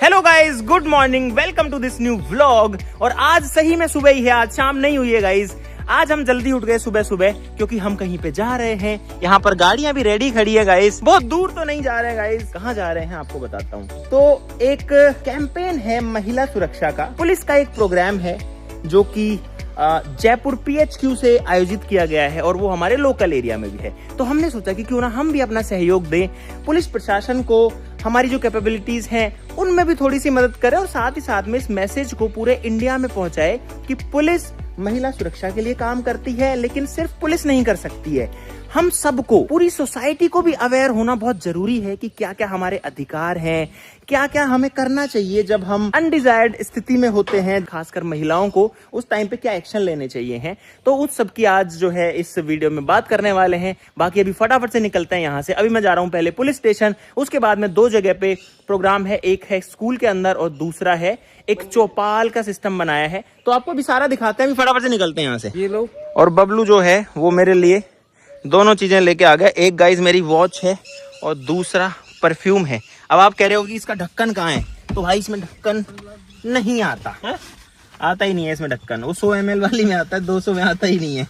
Hello guys, good morning, welcome to this new vlog. और आज सही में सुबह ही है, आज शाम नहीं हुई है गाइज। आज हम जल्दी उठ गए सुबह सुबह क्योंकि हम कहीं पे जा रहे हैं। यहाँ पर गाड़ियां भी रेडी खड़ी है गाइज। बहुत दूर तो नहीं जा रहे हैं गाइज, कहाँ जा रहे हैं आपको बताता हूँ। तो एक कैंपेन है महिला सुरक्षा का, पुलिस का एक प्रोग्राम है जो कि जयपुर PHQ से आयोजित किया गया है और वो हमारे लोकल एरिया में भी है। तो हमने सोचा कि क्यों ना हम भी अपना सहयोग दें, पुलिस प्रशासन को हमारी जो कैपेबिलिटीज हैं उनमें भी थोड़ी सी मदद करें और साथ ही साथ में इस मैसेज को पूरे इंडिया में पहुंचाए कि पुलिस महिला सुरक्षा के लिए काम करती है, लेकिन सिर्फ पुलिस नहीं कर सकती है। हम सबको, पूरी सोसाइटी को भी अवेयर होना बहुत जरूरी है कि क्या क्या हमारे अधिकार हैं, क्या क्या हमें करना चाहिए जब हम अनडिजायर्ड स्थिति में होते हैं, खासकर महिलाओं को उस टाइम पे क्या एक्शन लेने चाहिए हैं। तो उस सब की आज जो है इस वीडियो में बात करने वाले हैं। बाकी अभी फटाफट से निकलते हैं यहाँ से। अभी मैं जा रहा हूँ पहले पुलिस स्टेशन, उसके बाद में दो जगह पे प्रोग्राम है, एक है स्कूल के अंदर और दूसरा है एक चौपाल का सिस्टम बनाया है। तो आपको अभी सारा दिखाते हैं, अभी फटाफट से निकलते हैं यहाँ से। ये लो, और बबलू जो है वो मेरे लिए दोनों चीजें लेके आ गए। एक गाइज मेरी वॉच है और दूसरा परफ्यूम है। अब आप कह रहे हो कि इसका ढक्कन कहाँ है, तो भाई इसमें ढक्कन नहीं आता है, आता ही नहीं है इसमें ढक्कन। वो 100 ml वाली में आता है, 200 में आता ही नहीं है।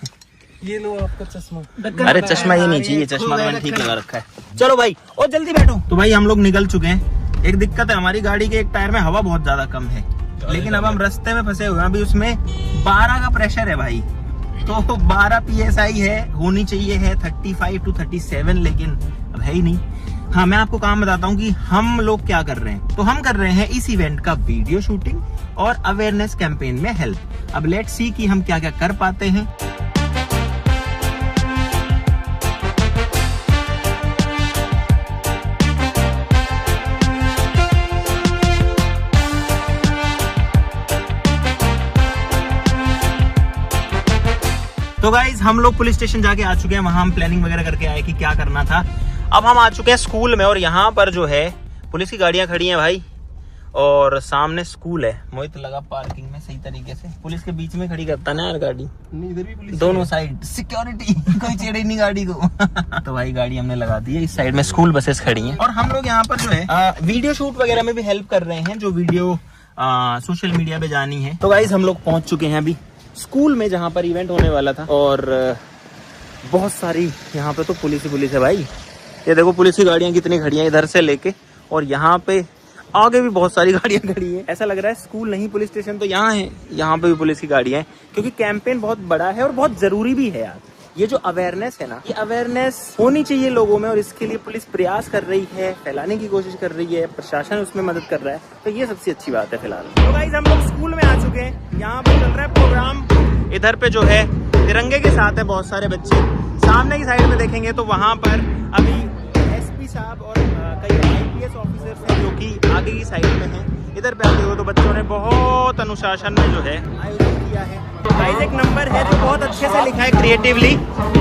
ये लो आपका चश्मा। अरे चश्मा ये नहीं चाहिए, चश्मा तो मैंने ठीक लगा रखा है। चलो भाई और जल्दी बैठो। तो भाई हम लोग निकल चुके हैं। एक दिक्कत है, हमारी गाड़ी के एक टायर में हवा बहुत ज्यादा कम है, लेकिन अब हम रास्ते में फंसे हुए हैं। अभी उसमें 12 का प्रेशर है भाई, तो 12 PSI है, होनी चाहिए है 35 to 37, लेकिन अब है ही नहीं। हाँ, मैं आपको काम बताता हूँ कि हम लोग क्या कर रहे हैं। तो हम कर रहे हैं इस इवेंट का वीडियो शूटिंग और अवेयरनेस कैंपेन में हेल्प। अब लेट्स सी कि हम क्या क्या कर पाते हैं। तो गाइज हम लोग पुलिस स्टेशन जाके आ चुके हैं, वहां हम प्लानिंग वगैरह करके आए कि क्या करना था। अब हम आ चुके हैं स्कूल में और यहाँ पर जो है पुलिस की गाड़ियां खड़ी हैं भाई, और सामने स्कूल है। मोहित लगा पार्किंग में सही तरीके से, पुलिस के बीच में खड़ी करता ना यार गाड़ी, इधर भी पुलिस, दोनों साइड सिक्योरिटी कोई छेड़े नहीं गाड़ी को। तो भाई गाड़ी हमने लगा दी है, इस साइड में स्कूल बसेस खड़ी हैं और हम लोग यहाँ पर जो है वीडियो शूट वगैरह में भी हेल्प कर रहे हैं, जो वीडियो सोशल मीडिया पे जानी है। तो गाइज हम लोग पहुंच चुके हैं अभी स्कूल में जहाँ पर इवेंट होने वाला था, और बहुत सारी यहाँ पे तो पुलिस है भाई। ये देखो पुलिस की गाड़ियाँ कितनी खड़ी हैं इधर से लेके, और यहाँ पे आगे भी बहुत सारी गाड़ियाँ खड़ी हैं। ऐसा लग रहा है स्कूल नहीं पुलिस स्टेशन तो यहाँ है, यहाँ पे भी पुलिस की गाड़ियाँ हैं, क्योंकि कैंपेन बहुत बड़ा है और बहुत जरूरी भी है यार। ये जो अवेयरनेस है ना, ये अवेयरनेस होनी चाहिए लोगों में, और इसके लिए पुलिस प्रयास कर रही है, फैलाने की कोशिश कर रही है, प्रशासन उसमें मदद कर रहा है। तो ये सबसे अच्छी बात है फिलहाल। तो गाइस हम लोग स्कूल में आ चुके हैं, यहाँ पर चल रहा है प्रोग्राम। इधर पे जो है तिरंगे के साथ है बहुत सारे बच्चे। सामने की साइड में देखेंगे तो वहाँ पर अभी SP साहब और कई IPS ऑफिसर्स हैं जो कि आगे की साइड में हैं। इधर पे आते हो तो बच्चों ने बहुत अनुशासन में जो है आयोजन किया है। तो गाइस एक नंबर है जो बहुत अच्छे से लिखा है क्रिएटिवली,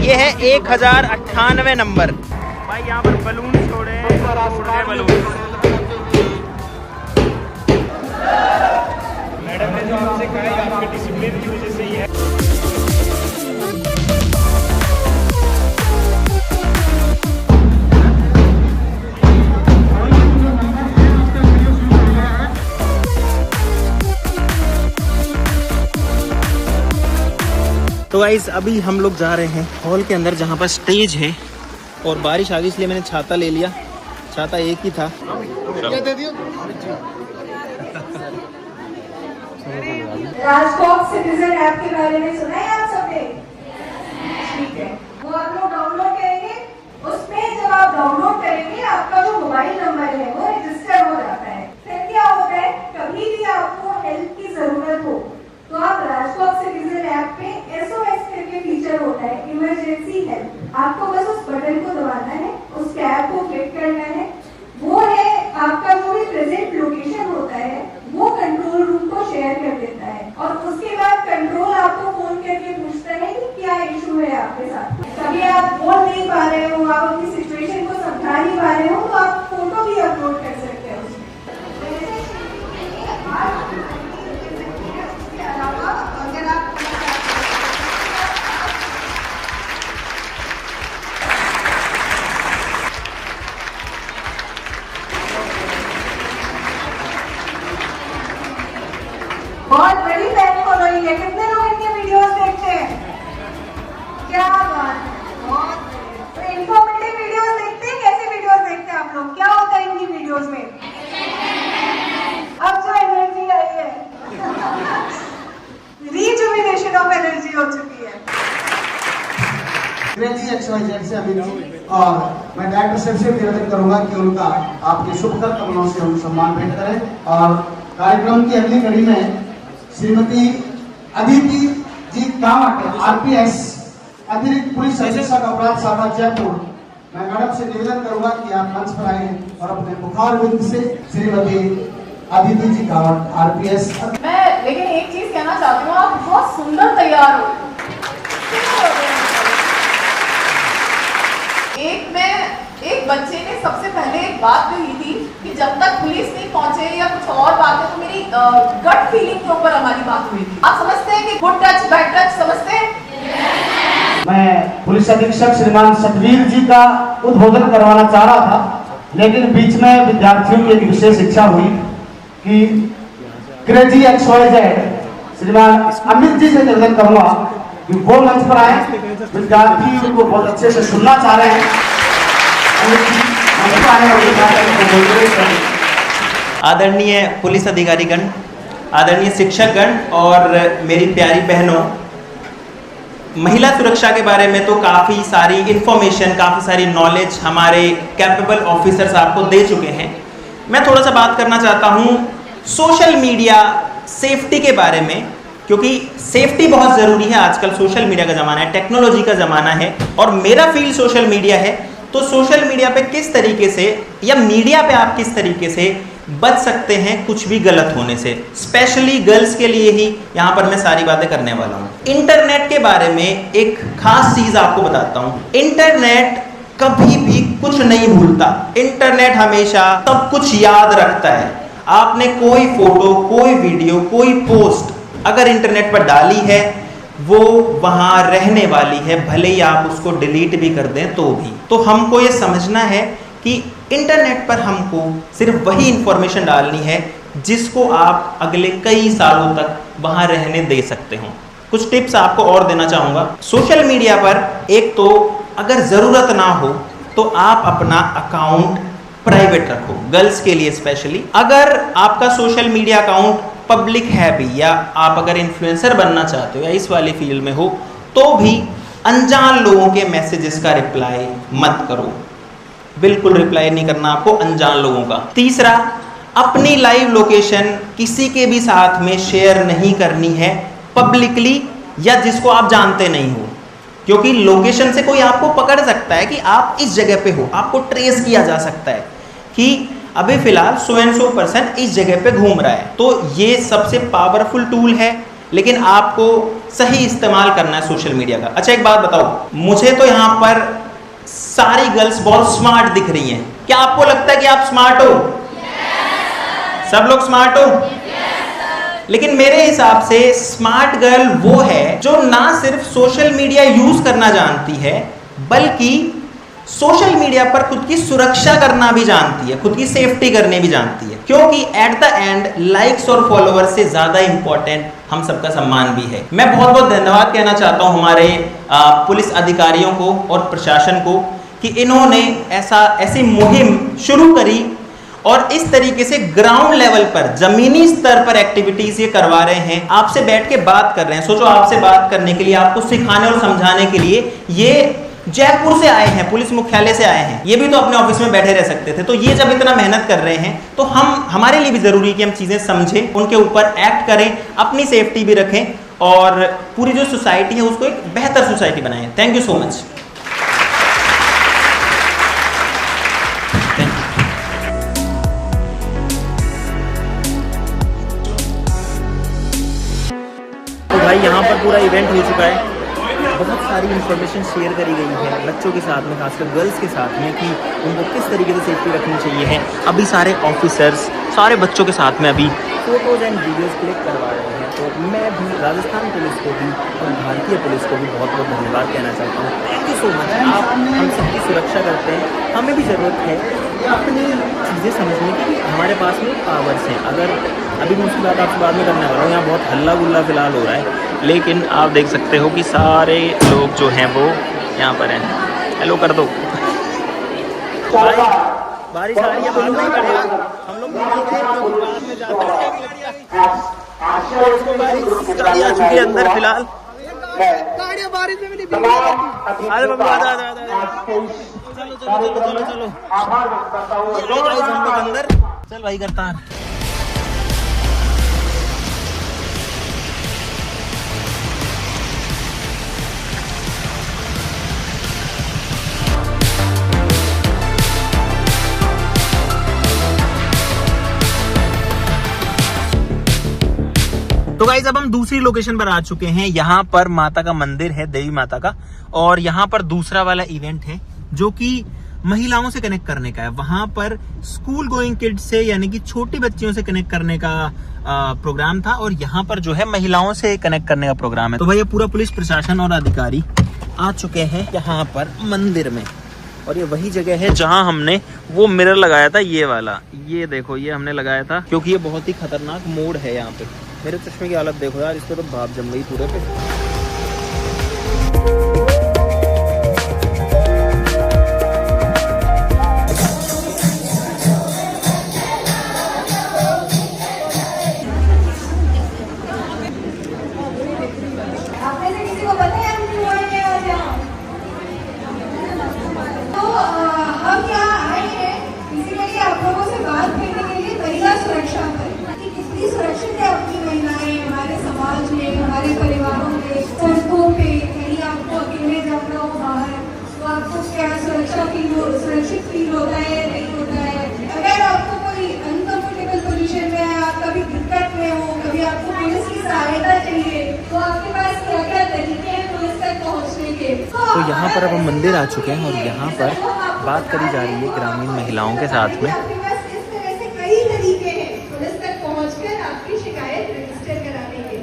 ये है 1098 नंबर। भाई यहाँ पर बलून छोड़े बलून। मैडम ने जो आपसे कहा है आपके डिसिप्लिन की वजह से ही है। तो गाइस अभी हम लोग जा रहे हैं हॉल के अंदर जहाँ पर स्टेज है, और बारिश आ गई इसलिए मैंने छाता ले लिया। छाता एक ही था। राजकॉक सिटीजन ऐप के बारे में सुना है आप सबने? ठीक है, वो आप लोग डाउनलोड करेंगे। उसमें जब आप डाउनलोड करेंगे आपका जो मोबाइल नंबर है वो रजिस्टर हो जाता है। फिर क्या होता है, कभी भी आपको हेल्प की जरूरत हो तो आप राजकॉक सिटीजन ऐप पे SOS करके फीचर होता है, इमरजेंसी हेल्प। आपको बस उस बटन को दबाना है, उस टैब को क्लिक करना है। वो है आपका जो भी प्रेजेंट लोकेशन होता है वो कंट्रोल रूम को शेयर कर देता है, और उसके बाद कंट्रोल आपको फोन करके पूछता है कि क्या इशू है आपके साथ। कभी आप बोल नहीं पा रहे हो, आप अपनी सिचुएशन को समझा नहीं पा रहे हो, तो आप फोटो भी अपलोड कर सकते हैं। बहुत बड़ी फैन फॉलोइंग है। कितने लोग इनके वीडियोस देखते हैं? क्या बात है, बहुत बढ़िया। तो इन्फॉर्मेटिव वीडियोस देखते हैं? कैसे वीडियोस देखते हैं आप लोग? क्या होता है इनकी वीडियोस में? अब जो एनर्जी आई है रिजुविनेशन ऑफ एनर्जी हो चुकी है। क्रेजी XYZ से अभी और मैं डायरेक्टर साहब से निवेदन करूंगा कि उनका आपके शुभकर कमलों से हम सम्मान भेंट करें। और कार्यक्रम की अगली कड़ी में श्रीमती अदिति जी कावट RPS अतिरिक्त पुलिस अधीक्षक अपराध शाखा जयपुर, मैं मैडम से निवेदन करूंगा कि आप मंच पर आए और अपने मुखार बिंद से श्रीमती अदिति जी कावट RPS। मैं लेकिन एक चीज कहना चाहती हूँ, आप बहुत सुंदर तैयार हो। एक बच्चे ने सबसे पहले एक बात कही थी कि जब तक पुलिस नहीं पहुंचे या कुछ और बातें, तो मेरी गट फीलिंग के ऊपर हमारी बात हुई थी। आप समझते हैं कि गुड टच बैड टच समझते हैं? मैं पुलिस अधीक्षक श्रीमान सतवीर जी का उद्बोधन करवाना चाह रहा था, लेकिन बीच में विद्यार्थियों की एक विशेष इच्छा हुई कि क्रेजी XYZ श्रीमान अमित जी से निवेदन करूंगा कि वो मंच पर आए। विद्यार्थी उनको बहुत अच्छे से सुनना चाह रहे हैं। आदरणीय पुलिस अधिकारीगण, आदरणीय शिक्षकगण और मेरी प्यारी बहनों, महिला सुरक्षा के बारे में तो काफ़ी सारी इंफॉर्मेशन, काफ़ी सारी नॉलेज हमारे कैपेबल ऑफिसर्स आपको दे चुके हैं। मैं थोड़ा सा बात करना चाहता हूँ सोशल मीडिया सेफ्टी के बारे में, क्योंकि सेफ्टी बहुत ज़रूरी है। आजकल सोशल मीडिया का ज़माना है, टेक्नोलॉजी का ज़माना है और मेरा फील्ड सोशल मीडिया है। तो सोशल मीडिया पे किस तरीके से या मीडिया पे आप किस तरीके से बच सकते हैं कुछ भी गलत होने से, स्पेशली गर्ल्स के लिए ही यहाँ पर मैं सारी बातें करने वाला हूँ। इंटरनेट के बारे में एक खास चीज़ आपको बताता हूँ। इंटरनेट कभी भी कुछ नहीं भूलता। इंटरनेट हमेशा सब कुछ याद रखता है। आपने कोई फोटो, कोई वीडियो, कोई पोस्ट अगर इंटरनेट पर डाली है, वो वहाँ रहने वाली है, भले ही आप उसको डिलीट भी कर दें तो भी। तो हमको ये समझना है कि इंटरनेट पर हमको सिर्फ वही इंफॉर्मेशन डालनी है जिसको आप अगले कई सालों तक वहाँ रहने दे सकते हो। कुछ टिप्स आपको और देना चाहूँगा। सोशल मीडिया पर एक तो अगर ज़रूरत ना हो तो आप अपना अकाउंट प्राइवेट रखो, गर्ल्स के लिए स्पेशली। अगर आपका सोशल मीडिया अकाउंट पब्लिक है भी, या आप अगर इन्फ्लुएंसर बनना चाहते हो या इस वाली फील्ड में हो, तो भी अनजान लोगों के मैसेजेस का रिप्लाई मत करो। बिल्कुल रिप्लाई नहीं करना आपको अनजान लोगों का। तीसरा, अपनी लाइव लोकेशन किसी के भी साथ में शेयर नहीं करनी है पब्लिकली, या जिसको आप जानते नहीं हो, क्योंकि लोकेशन से कोई आपको पकड़ सकता है कि आप इस जगह पे हो। आपको ट्रेस किया जा सकता है कि अभी फिलहाल सो एंड सो पर्सन इस जगह पे घूम रहा है। तो ये सबसे पावरफुल टूल है, लेकिन आपको सही इस्तेमाल करना है सोशल मीडिया का। अच्छा एक बात बताओ, मुझे तो यहाँ पर सारी गर्ल्स बहुत स्मार्ट दिख रही हैं। क्या आपको लगता है कि आप स्मार्ट हो? yes, सब लोग स्मार्ट हो? yes, लेकिन मेरे हिसाब से स्मार्ट गर्ल वो है जो ना सिर्फ सोशल मीडिया यूज करना जानती है, बल्कि सोशल मीडिया पर खुद की सुरक्षा करना भी जानती है, खुद की सेफ्टी करने भी जानती है। क्योंकि एट द एंड लाइक्स और फॉलोअर्स से ज्यादा इंपॉर्टेंट हम सबका सम्मान भी है। मैं बहुत बहुत धन्यवाद कहना चाहता हूं हमारे पुलिस अधिकारियों को और प्रशासन को कि इन्होंने ऐसी मुहिम शुरू करी और इस तरीके से ग्राउंड लेवल पर, जमीनी स्तर पर एक्टिविटीज ये करवा रहे हैं। आपसे बैठ के बात कर रहे हैं। सोचो, आपसे बात करने के लिए, आपको सिखाने और समझाने के लिए ये जयपुर से आए हैं, पुलिस मुख्यालय से आए हैं। ये भी तो अपने ऑफिस में बैठे रह सकते थे। तो ये जब इतना मेहनत कर रहे हैं तो हमारे लिए भी जरूरी है कि हम चीजें समझें, उनके ऊपर एक्ट करें, अपनी सेफ्टी भी रखें और पूरी जो सोसाइटी है उसको एक बेहतर सोसाइटी बनाएं। Thank you so much. तो भाई यहाँ पर पूरा इवेंट हो चुका है। बहुत सारी इन्फॉर्मेशन शेयर करी गई है बच्चों के साथ में, खासकर गर्ल्स के साथ में, कि उनको किस तरीके से सेफ्टी रखनी चाहिए है। अभी सारे ऑफिसर्स सारे बच्चों के साथ में अभी फोटोज़ एंड वीडियोज़ क्लिक करवा रहे हैं। तो मैं भी राजस्थान पुलिस को भी और भारतीय पुलिस को भी बहुत बहुत धन्यवाद कहना चाहता हूँ। Thank you so much. आप हम सबकी सुरक्षा करते हैं। हमें भी ज़रूरत है अपनी चीज़ें समझने की। हमारे पास में पावर्स हैं। अगर अभी मैं उसकी बात आपसे बाद में करने वाला हूँ। यहाँ बहुत हल्ला गुल्ला फिलहाल हो रहा है, लेकिन आप देख सकते हो कि सारे लोग जो हैं वो यहाँ पर हैं। हेलो कर दो भाई, बारिश आ रही है, मालूम नहीं पड़ेगा, हम लोग बाद में जाते हैं। गाड़ी आ चुकी है अंदर फिलहाल, बारिश में भी अरे बाबा चलो चलो चलो चलो चलो हम लोग अंदर। चल भाई करता है। तो गाइज अब हम दूसरी लोकेशन पर आ चुके हैं। यहाँ पर माता का मंदिर है, देवी माता का, और यहाँ पर दूसरा वाला इवेंट है जो कि महिलाओं से कनेक्ट करने का है। वहां पर स्कूल गोइंग किड्स से यानी कि छोटी बच्चियों से कनेक्ट करने का प्रोग्राम था, और यहाँ पर जो है महिलाओं से कनेक्ट करने का प्रोग्राम है। तो भैया पूरा पुलिस प्रशासन और अधिकारी आ चुके हैं यहाँ पर मंदिर में, और ये वही जगह है जहाँ हमने वो मिरर लगाया था, ये वाला, ये देखो ये हमने लगाया था, क्योंकि ये बहुत ही खतरनाक मोड़ है यहाँ पे। मेरे चश्मे की हालत देखो यार, इस पे तो भाप जम गई पूरे पे। सुरक्षित फील होता है या नहीं होता है। अगर आपको कोई अनकंफर्टेबल पोजीशन में है, आप कभी दिक्कत में हो, कभी आपको पुलिस की सहायता चाहिए, तो आपके पास क्या क्या तरीके हैं पुलिस तक पहुंचने के। तो यहाँ पर अब हम मंदिर आ चुके हैं, और यहाँ पर बात करी जा रही है ग्रामीण महिलाओं के साथ में। आपके पास इस तरह से कई तरीके हैं पुलिस तक पहुँचकर आपकी शिकायत रजिस्टर कराने के।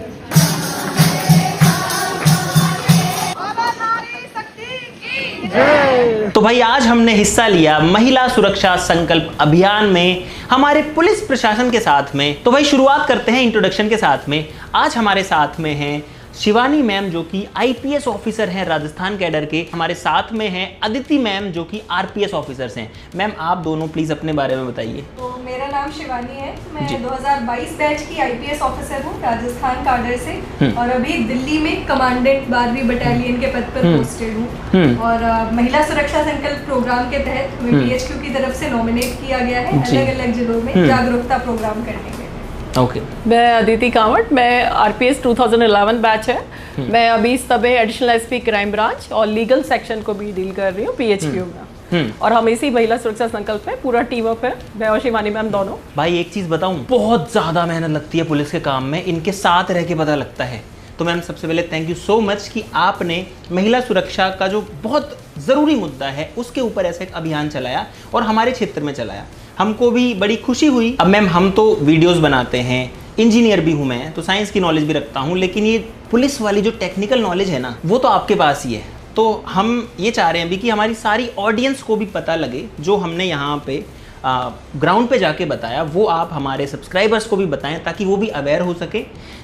तो भाई आज हमने हिस्सा लिया महिला सुरक्षा संकल्प अभियान में हमारे पुलिस प्रशासन के साथ में। तो भाई शुरुआत करते हैं इंट्रोडक्शन के साथ में। आज हमारे साथ में हैं शिवानी मैम जो कि आईपीएस ऑफिसर हैं राजस्थान कैडर के। हमारे साथ में हैं अदिति मैम जो कि आरपीएस ऑफिसर्स हैं। मैम आप दोनों प्लीज अपने बारे में बताइए। तो मेरा नाम शिवानी है, मैं 2022 बैच की आईपीएस ऑफिसर हूँ राजस्थान कैडर से, और अभी दिल्ली में कमांडेंट 12वीं बटालियन के पद पर पोस्टेड हूँ। और महिला सुरक्षा संकल्प प्रोग्राम के तहत हमें बीएचक्यू की तरफ से नॉमिनेट किया गया है अलग अलग जिलों में जागरूकता प्रोग्राम करने के। ओके मैं अदिति कांवट, मैं आरपीएस 2011 बैच है। मैं अभी सबे एडिशनल एसपी क्राइम ब्रांच और लीगल सेक्शन को भी डील कर रही हूँ पीएचक्यू में। और हम इसी महिला सुरक्षा संकल्प में पूरा टीम अप है, मैं और शिवानी मैम दोनों। भाई एक चीज बताऊं, बहुत ज्यादा मेहनत लगती है पुलिस के काम में, इनके साथ रह के पता लगता है। तो मैम सबसे पहले थैंक यू सो मच कि आपने महिला सुरक्षा का जो बहुत ज़रूरी मुद्दा है उसके ऊपर ऐसा एक अभियान चलाया और हमारे क्षेत्र में चलाया। हमको भी बड़ी खुशी हुई। अब मैम हम तो वीडियोस बनाते हैं, इंजीनियर भी हूँ मैं, तो साइंस की नॉलेज भी रखता हूँ, लेकिन ये पुलिस वाली जो टेक्निकल नॉलेज है ना वो तो आपके पास ही है। तो हम ये चाह रहे हैं भी कि हमारी सारी ऑडियंस को भी पता लगे जो हमने यहाँ पे ग्राउंड पे जाके बताया, वो आप हमारे सब्सक्राइबर्स को भी बताएं ताकि वो भी अवेयर हो सके,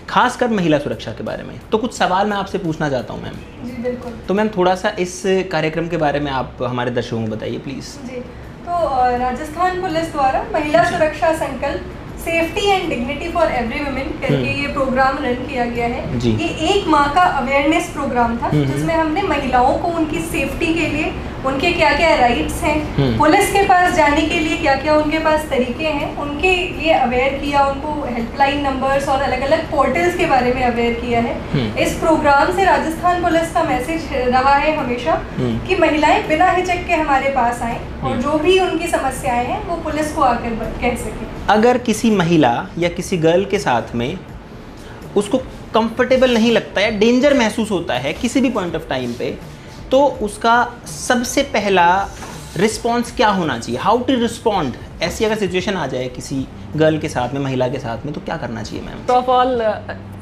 खासकर महिला सुरक्षा के बारे में। तो कुछ सवाल मैं आपसे पूछना चाहता हूँ मैम। जी बिल्कुल। तो मैम थोड़ा सा इस कार्यक्रम के बारे में आप हमारे दर्शकों को बताइए प्लीज़। जी, तो राजस्थान पुलिस द्वारा महिला सुरक्षा संकल्प safety and dignity for every women करके ये प्रोग्राम रन किया गया है। जी। ये एक माह का अवेयरनेस प्रोग्राम था जिसमें हमने महिलाओं को उनकी सेफ्टी के लिए उनके क्या क्या राइट्स हैं, पुलिस के पास जाने के लिए क्या क्या उनके पास तरीके हैं, उनके लिए अवेयर किया, उनको हेल्पलाइन नंबर्स और अलग अलग पोर्टल्स के बारे में अवेयर किया है। इस प्रोग्राम से राजस्थान पुलिस का मैसेज रहा है हमेशा कि महिलाएं बिना हिचक के हमारे पास आएं और जो भी उनकी समस्याएं हैं वो पुलिस को आकर कह सकें। अगर किसी महिला या किसी गर्ल के साथ में उसको कंफर्टेबल नहीं लगता है, डेंजर महसूस होता है किसी भी पॉइंट ऑफ टाइम पे, तो उसका सबसे पहला रिस्पॉन्स क्या होना चाहिए? How to respond? ऐसी अगर सिचुएशन आ जाए किसी गर्ल के साथ में, महिला के साथ में, तो क्या करना चाहिए मैम? फर्स्ट ऑफ ऑल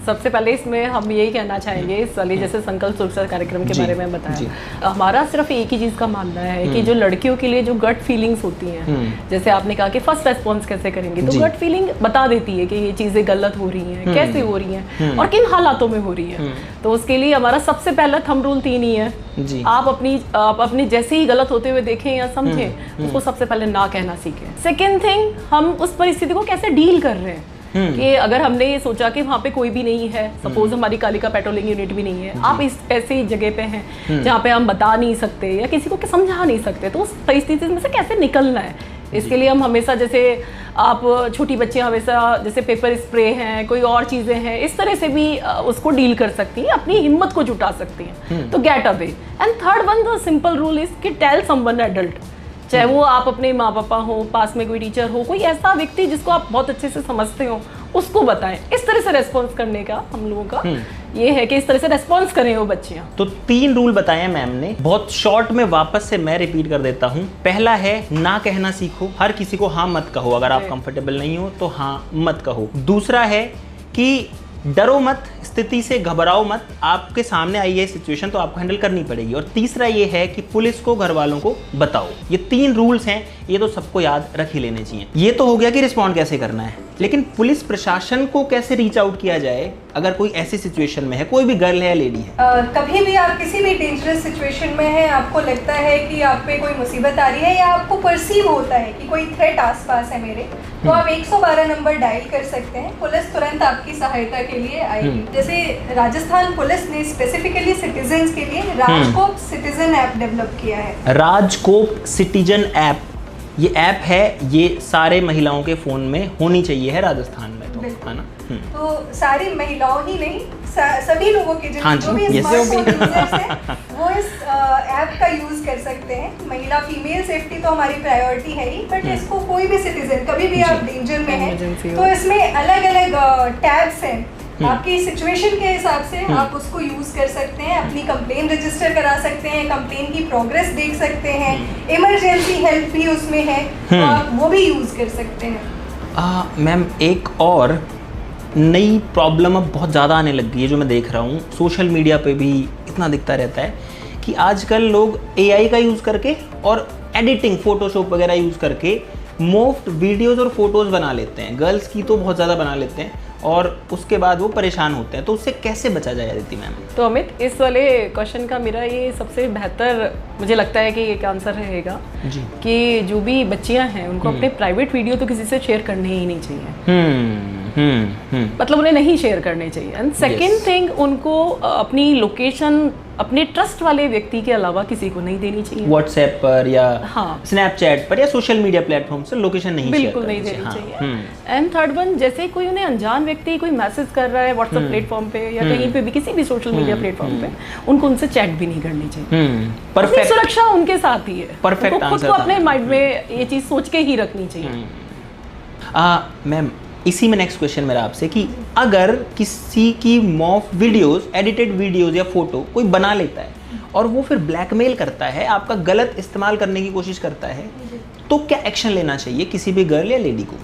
सबसे पहले इसमें हम यही कहना चाहेंगे, इस वाले जैसे संकल्प सुरक्षा कार्यक्रम के जी, बारे में जी। बताया, हमारा सिर्फ एक ही चीज़ का मानना है कि जो लड़कियों के लिए जो गट फीलिंग्स होती हैं, जैसे आपने कहा कि फर्स्ट रेस्पॉन्स कैसे करेंगे, तो जी। गट फीलिंग बता देती है कि ये चीज़ें गलत हो रही हैं, कैसे हो रही हैं और किन हालातों में हो रही हैं। तो उसके लिए हमारा सबसे पहला थंब रूल 3 ही है। जी। आप अपनी जैसे ही गलत होते हुए देखें या समझें, उसको सबसे पहले ना कहना सीखें। सेकेंड थिंग, हम उस परिस्थिति को कैसे डील कर रहे हैं कि अगर हमने ये सोचा कि वहाँ पे कोई भी नहीं है, सपोज हमारी कालिका पेट्रोलिंग यूनिट भी नहीं है, आप इस ऐसी जगह पे हैं जहाँ पे हम बता नहीं सकते या किसी को समझा नहीं सकते, तो उस परिस्थिति में से कैसे निकलना है, इसके लिए हम हमेशा, जैसे आप छोटी बच्चियाँ हमेशा जैसे पेपर स्प्रे हैं, कोई और चीज़ें हैं, इस तरह से भी उसको डील कर सकती हैं, अपनी हिम्मत को जुटा सकती हैं। तो get away. And third one, the simple rule is कि टेल समवन एडल्ट, चाहे वो आप अपने माँ पापा हो, पास में कोई टीचर हो, कोई ऐसा व्यक्ति जिसको आप बहुत अच्छे से समझते हो, उसको बताएं। इस तरह से रेस्पॉन्स करने का हम लोगों का ये है कि इस तरह से रेस्पॉन्स करें वो बच्चियाँ। तो 3 रूल बताए मैम ने, बहुत शॉर्ट में वापस से मैं रिपीट कर देता हूँ। पहला है ना कहना सीखो, हर किसी को हाँ मत कहो, अगर आप कंफर्टेबल नहीं हो तो हाँ मत कहो। दूसरा है कि डरो मत, स्थिति से घबराओ मत, आपके सामने आई है सिचुएशन तो आपको हैंडल करनी पड़ेगी। और तीसरा ये है कि पुलिस को, घर वालों को बताओ। ये 3 रूल्स हैं, ये तो सबको याद रख ही लेने चाहिए। ये तो हो गया कि रिस्पॉन्ड कैसे करना है, लेकिन पुलिस प्रशासन को कैसे रीच आउट किया जाए अगर कोई ऐसी सिचुएशन में है, कोई भी गर्ल है या लेडी है। कभी भी आप किसी भी डेंजरस सिचुएशन में हैं, आपको लगता है कि आप पे कोई मुसीबत आ रही है या आपको परसीव होता है कि कोई थ्रेट आसपास है मेरे, तो आप 112 नंबर डायल कर सकते हैं। पुलिस तुरंत आपकी सहायता के लिए आएगी। जैसे राजस्थान पुलिस ने स्पेसिफिकली सिटीजन्स के लिए राजकोप सिटीजन ऐप डेवलप किया है। राजकोप सिटीजन ऐप, ये ऐप है, ये सारे महिलाओं के फोन में होनी चाहिए है राजस्थान में, तो है ना। तो सारी महिलाओं ही नहीं, सभी लोगों के हाँ जो भी जी, स्मार्टफोन यूजर्स हैं वो इस ऐप का यूज कर सकते हैं। महिला फीमेल सेफ्टी तो हमारी प्रायोरिटी है ही, बट इसको कोई भी सिटीजन कभी भी आप डेंजर में हैं तो इसमें अलग अलग टैब्स हैं, आपकी सिचुएशन के हिसाब से आप उसको यूज कर सकते हैं। अपनी कंप्लेन रजिस्टर करा सकते हैं, कंप्लेन की प्रोग्रेस देख सकते हैं, इमरजेंसी हेल्प भी उसमें है, तो आप वो भी यूज कर सकते हैं। मैम एक और नई प्रॉब्लम अब बहुत ज़्यादा आने लग गई है, जो मैं देख रहा हूँ सोशल मीडिया पे भी इतना दिखता रहता है कि आजकल लोग AI का यूज़ करके और एडिटिंग, फोटोशॉप वगैरह यूज़ करके मुफ्त वीडियोस और फोटोज़ बना लेते हैं। गर्ल्स की तो बहुत ज़्यादा बना लेते हैं और उसके बाद वो परेशान होते हैं, तो उससे कैसे बचा जाए अदिति मैम? तो अमित, इस वाले क्वेश्चन का मेरा ये सबसे बेहतर मुझे लगता है कि एक आंसर रहेगा जी, कि जो भी बच्चियां हैं उनको अपने प्राइवेट वीडियो तो किसी से शेयर करने ही नहीं चाहिए। मतलब उन्हें नहीं शेयर करने चाहिए। एंड सेकेंड थिंग, उनको अपनी लोकेशन अपने ट्रस्ट वाले व्यक्ति के अलावा किसी को नहीं देनी चाहिए। व्हाट्सएप पर या हाँ, स्नैपचैट पर या सोशल मीडिया प्लेटफॉर्म से लोकेशन नहीं बिल्कुल नहीं देनी चाहिए। एंड थर्ड वन, जैसे कोई उन्हें अनजान व्यक्ति कोई मैसेज कर रहा है व्हाट्सएप प्लेटफॉर्म पे या कहीं पे भी, किसी भी सोशल मीडिया प्लेटफॉर्म पे, उनको उनसे चैट भी नहीं करनी चाहिए। परफेक्ट, सुरक्षा उनके साथ ही है। परफेक्ट खुद आंसर को अपने माइंड में ये चीज सोच के ही रखनी चाहिए। मैम इसी में नेक्स्ट क्वेश्चन मेरा आपसे कि अगर किसी की मॉफ वीडियोस, एडिटेड वीडियोस या फोटो कोई बना लेता है और वो फिर ब्लैकमेल करता है, आपका गलत इस्तेमाल करने की कोशिश करता है, तो क्या एक्शन लेना चाहिए किसी भी गर्ल या लेडी को?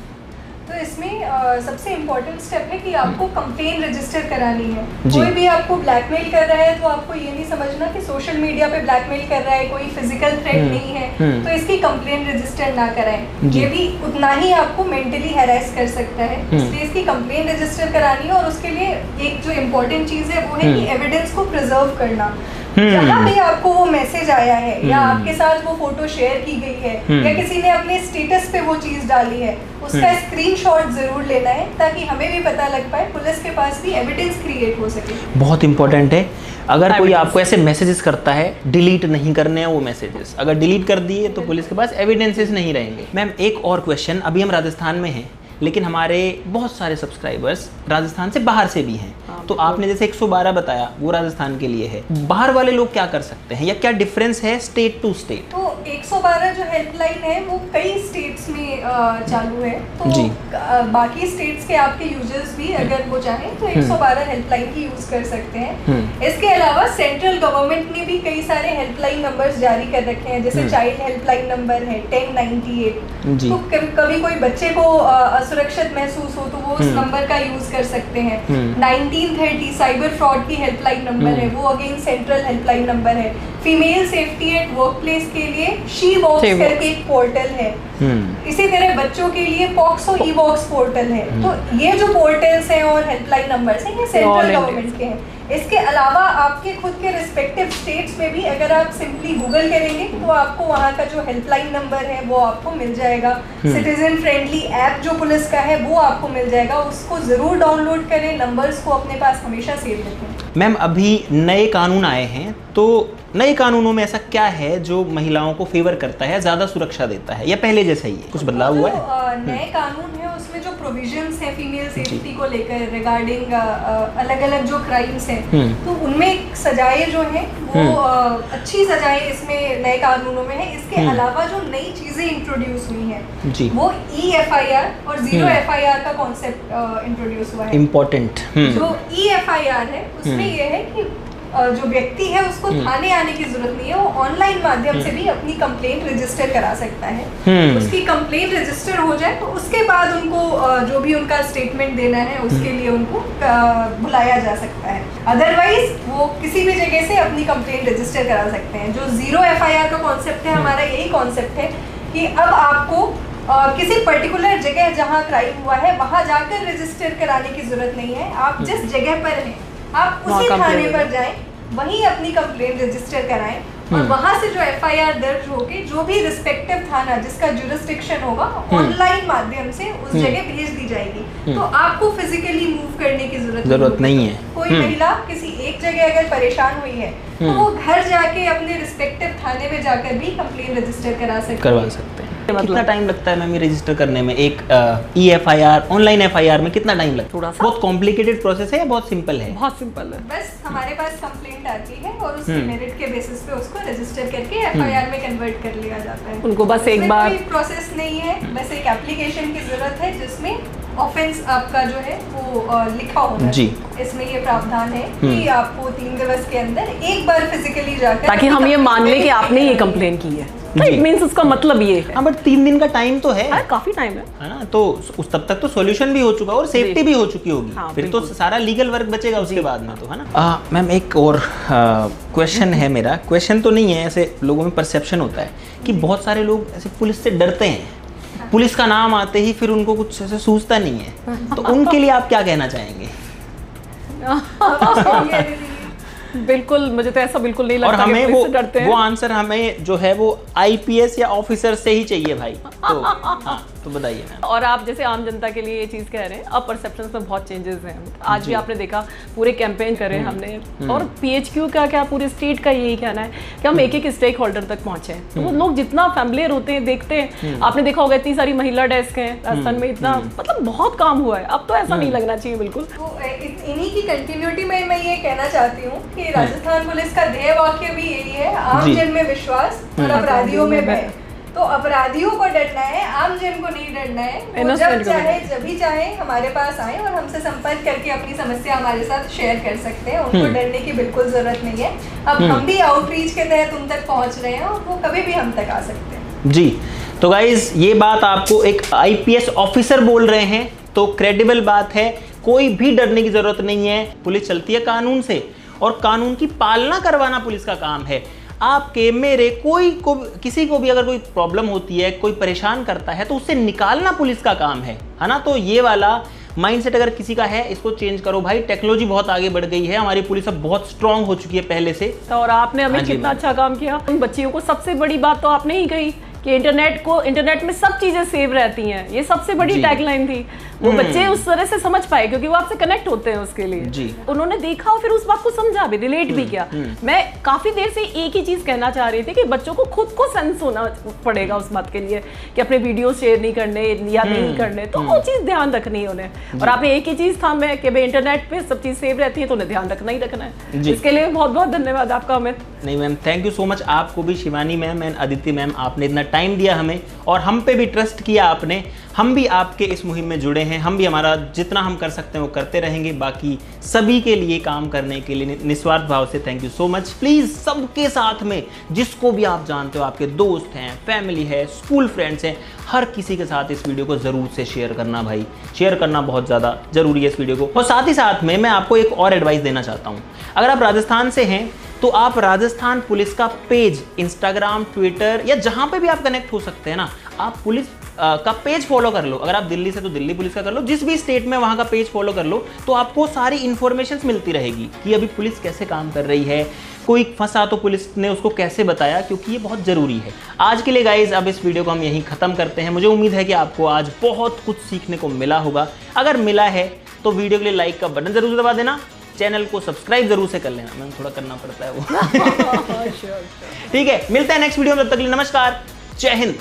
तो इसमें सबसे इम्पोर्टेंट स्टेप है कि आपको कंप्लेन रजिस्टर करानी है। जी। कोई भी आपको ब्लैकमेल कर रहा है तो आपको ये नहीं समझना कि सोशल मीडिया पे ब्लैकमेल कर रहा है, कोई फिजिकल थ्रेट नहीं है, तो इसकी कंप्लेन रजिस्टर ना कराएं। जी। ये भी उतना ही आपको मेंटली हैरेस कर सकता है, इसलिए इसकी कंप्लेन रजिस्टर करानी है। और उसके लिए एक जो इम्पोर्टेंट चीज़ है वो है कि एविडेंस को प्रिजर्व करना। जहाँ भी आपको वो मैसेज आया है या आपके साथ वो फोटो शेयर की गई है या किसी ने अपने स्टेटस पे वो चीज डाली है, उसका स्क्रीनशॉट जरूर लेना है ताकि हमें भी पता लग पाए, पुलिस के पास भी एविडेंस क्रिएट हो सके। बहुत इंपॉर्टेंट है। अगर कोई आपको ऐसे मैसेजेस करता है, डिलीट नहीं करने हैं वो मैसेजेस। अगर डिलीट कर दिए तो पुलिस के पास एविडेंसेस नहीं रहेंगे। मैम एक और क्वेश्चन, अभी हम राजस्थान में हैं लेकिन हमारे बहुत सारे सब्सक्राइबर्स राजस्थान से बाहर से भी हैं, तो आपने जैसे 112 बताया वो राजस्थान के लिए है, बाहर वाले लोग क्या कर सकते हैं या क्या डिफरेंस है स्टेट टू स्टेट? तो 112 जो हेल्पलाइन है वो कई स्टेट्स में चालू है, तो जी। बाकी स्टेट्स के आपके यूजर्स भी अगर वो चाहें तो 112 हेल्पलाइन की यूज कर सकते हैं। इसके अलावा सेंट्रल गवर्नमेंट ने भी कई सारे हेल्पलाइन नंबर्स जारी कर रखे हैं, जैसे चाइल्ड हेल्पलाइन नंबर है 1098। जी। तो कभी कोई बच्चे को असुरक्षित महसूस हो तो वो उस नंबर का यूज कर सकते हैं। 1930 साइबर फ्रॉड की हेल्पलाइन नंबर है, वो अगेन सेंट्रल हेल्पलाइन नंबर है। Female safety at work place के लिए शी बॉक्स करके एक पोर्टल है। इसी तरह बच्चों के लिए पॉक्सो ई बॉक्स पोर्टल है। तो ये जो पोर्टल्स हैं और हेल्पलाइन नंबर्स हैं, ये सेंट्रल गवर्नमेंट के हैं। इसके अलावा आपके खुद के रिस्पेक्टिव स्टेट्स में भी अगर आप सिंपली गूगल करेंगे तो आपको वहाँ का जो हेल्पलाइन नंबर है वो आपको मिल जाएगा। सिटीजन फ्रेंडली ऐप जो पुलिस का है वो आपको मिल जाएगा, उसको ज़रूर डाउनलोड करें, नंबर्स को अपने पास हमेशा सेव रखें। मैम अभी नए कानून आए हैं, तो नए कानूनों में ऐसा क्या है जो महिलाओं को फेवर करता है, ज़्यादा सुरक्षा देता है, या पहले जैसा ही है, कुछ बदलाव हुआ है? नए कानून है उसमें जो प्रोविजंस हैं फीमेल सेफ्टी को लेकर रिगार्डिंग अलग अलग जो क्राइम्स हैं, तो उनमें सजाएं जो हैं वो अच्छी सजाएं इसमें नए कानूनों में है। इसके अलावा जो नई चीजें इंट्रोड्यूस हुई हैं वो EFIR और 0 FIR का कॉन्सेप्ट इंट्रोड्यूस हुआ है। इम्पोर्टेंट जो EFIR है उसमें ये है कि जो व्यक्ति है उसको थाने आने की जरूरत नहीं है, वो ऑनलाइन माध्यम से भी अपनी कंप्लेंट रजिस्टर करा सकता है। उसकी कंप्लेंट रजिस्टर हो जाए तो उसके बाद उनको जो भी उनका स्टेटमेंट देना है उसके लिए उनको बुलाया जा सकता है। अदरवाइज वो किसी भी जगह से अपनी कंप्लेंट रजिस्टर करा सकते हैं। जो 0 FIR का कॉन्सेप्ट है, हमारा यही कॉन्सेप्ट है कि अब आपको किसी पर्टिकुलर जगह जहाँ क्राइम हुआ है वहाँ जाकर रजिस्टर कराने की जरूरत नहीं है। आप जिस जगह पर हैं आप उसी थाने पर जाएं, वहीं अपनी कंप्लेंट रजिस्टर कराएं और वहां से जो FIR दर्ज होगी, जो भी रिस्पेक्टिव थाना जिसका जुरिस्डिक्शन होगा, ऑनलाइन माध्यम से उस जगह भेज दी जाएगी। तो आपको फिजिकली मूव करने की जरूरत नहीं है। कोई महिला किसी एक जगह अगर परेशान हुई है तो वो घर जाके अपने रिस्पेक्टिव थाने में जाकर भी कंप्लेंट रजिस्टर करवा सकते हैं। कितना टाइम लगता है मैम ये रजिस्टर करने में? एक EFIR ऑनलाइन FIR में कितना टाइम लगता है? थोड़ा सा बहुत कॉम्प्लिकेटेड प्रोसेस है या बहुत सिंपल है? बहुत सिंपल है। बस हमारे पास कंप्लेंट आती है और उसके मेरिट के बेसिस पे उसको रजिस्टर करके FIR में कन्वर्ट कर लिया जाता है। उनको बस एक बार कोई प्रोसेस नहीं है, बस एक एप्लीकेशन की जरूरत है जिसमें ऑफेंस आपका जो है वो लिखा होगा है। जी। इसमें ये प्रावधान है कि आपको 3 दिवस के अंदर एक बार फिजिकली जाकर, ताकि हम ये मान लें कि आपने ये कंप्लेन की है। इट मींस उसका मतलब ये है। हाँ, बट 3 दिन का टाइम तो है। काफी टाइम है ना? तो उस तब तक तो सॉल्यूशन भी हो चुका और सेफ्टी भी हो चुकी होगी। हाँ, फिर तो सारा लीगल वर्क बचेगा उसके बाद में, तो है ना। मैम एक और क्वेश्चन है मेरा। क्वेश्चन तो नहीं है, ऐसे लोगों में परसेप्शन होता है कि बहुत सारे लोग ऐसे पुलिस से डरते हैं, पुलिस का नाम आते ही फिर उनको कुछ ऐसे सूझता नहीं है, तो उनके लिए आप क्या कहना चाहेंगे? बिल्कुल, मुझे तो ऐसा बिल्कुल नहीं लगता। और हमें कि पुलिस से डरते हैं। वो आंसर हमें जो है वो IPS या ऑफिसर से ही चाहिए भाई। तो हाँ, तो बताइए मैम। और आप जैसे आम जनता के लिए ये चीज़ कह रहे हैं, अब परसेप्शंस में बहुत चेंजेस हैं। आज भी आपने देखा पूरे कैंपेन करे हमने, और PHQ का क्या पूरे स्टेट का यही कहना है कि हम एक स्टेक होल्डर तक पहुंचे। तो वो लोग जितना फैमिलियर होते हैं, देखते हैं, आपने देखा होगा इतनी सारी महिला डेस्क हैं राजस्थान में, इतना मतलब बहुत काम हुआ है। अब तो ऐसा नहीं लगना चाहिए बिल्कुल। तो इन्हीं की कंटिन्यूटी में मैं ये कहना चाहती हूँ कि राजस्थान पुलिस का ध्येय वाक्य भी यही है, आम जन में विश्वास और अपराधियों में भय। तो अपराधियों को डरना है, आम जन को नहीं डरना है। वो जब चाहे जब भी चाहे हमारे पास आए और हमसे संपर्क करके अपनी समस्या हमारे साथ शेयर कर सकते हैं। उनको डरने की बिल्कुल जरूरत नहीं है। अब हम भी आउटरीच के तहत उन तक पहुंच रहे हैं और वो कभी भी हम तक आ सकते हैं। जी, तो गाइज ये बात आपको एक IPS ऑफिसर बोल रहे हैं, तो क्रेडिबल बात है। कोई भी डरने की जरूरत नहीं है। पुलिस चलती है कानून से और कानून की पालना करवाना पुलिस का काम है। आपके मेरे किसी को भी अगर कोई प्रॉब्लम होती है, कोई परेशान करता है, तो उससे निकालना पुलिस का काम है ना। तो ये वाला माइंडसेट अगर किसी का है, इसको चेंज करो भाई। टेक्नोलॉजी बहुत आगे बढ़ गई है, हमारी पुलिस अब बहुत स्ट्रांग हो चुकी है पहले से। और आपने हमें कितना अच्छा काम किया। उन बच्चियों को सबसे बड़ी बात तो आपने ही कही कि इंटरनेट में सब चीजें सेव रहती हैं। ये सबसे बड़ी टैगलाइन थी। वो बच्चे उस तरह से समझ पाए क्योंकि वो आपसे कनेक्ट होते हैं उसके लिए। जी। उन्होंने देखा और फिर उस बात को समझा भी, रिलेट भी किया। मैं काफी देर से एक ही चीज कहना चाह रही थी कि बच्चों को खुद को सेंस होना पड़ेगा उस बात के लिए कि अपने वीडियो शेयर नहीं करने या नहीं करने, तो वो चीज ध्यान रखनी है उन्हें। और आपने एक ही चीज था मैं कि भाई इंटरनेट पे सब चीज सेव रहती है, तो उन्हें ध्यान रखना ही रखना है। इसके लिए बहुत बहुत धन्यवाद आपका अमित। नहीं ma'am, thank you so much. आपको भी Shivani ma'am and Aditi ma'am, आपने इतना टाइम दिया हमें और हम पे भी ट्रस्ट किया आपने। हम भी आपके इस मुहिम में जुड़े हैं, हम भी हमारा जितना हम कर सकते हैं वो करते रहेंगे। बाकी सभी के लिए काम करने के लिए निस्वार्थ भाव से thank you so much. Please सबके साथ में, जिसको भी आप जानते हो, आपके दोस्त हैं, फैमिली है, स्कूल फ्रेंड्स हैं, हर किसी के साथ इस वीडियो को ज़रूर से शेयर करना भाई। शेयर करना बहुत ज़्यादा ज़रूरी है इस वीडियो को। और साथ ही साथ में मैं आपको एक और एडवाइस देना चाहता हूँ। अगर आप राजस्थान से हैं तो आप राजस्थान पुलिस का पेज इंस्टाग्राम, ट्विटर या जहाँ पे भी आप कनेक्ट हो सकते हैं ना, आप पुलिस का पेज फॉलो कर लो। अगर आप दिल्ली से तो दिल्ली पुलिस का कर लो, जिस भी स्टेट में वहाँ का पेज फॉलो कर लो, तो आपको सारी इन्फॉर्मेशन मिलती रहेगी कि अभी पुलिस कैसे काम कर रही है, कोई फंसा तो पुलिस ने उसको कैसे बताया, क्योंकि ये बहुत ज़रूरी है। आज के लिए गाइज अब इस वीडियो को हम यहीं ख़त्म करते हैं। मुझे उम्मीद है कि आपको आज बहुत कुछ सीखने को मिला होगा। अगर मिला है तो वीडियो के लिए लाइक का बटन ज़रूर दबा देना, चैनल को सब्सक्राइब जरूर से कर लेना, मैंने थोड़ा करना पड़ता है वो। ठीक है, मिलते हैं नेक्स्ट वीडियो में, तब तक के लिए नमस्कार, जय हिंद।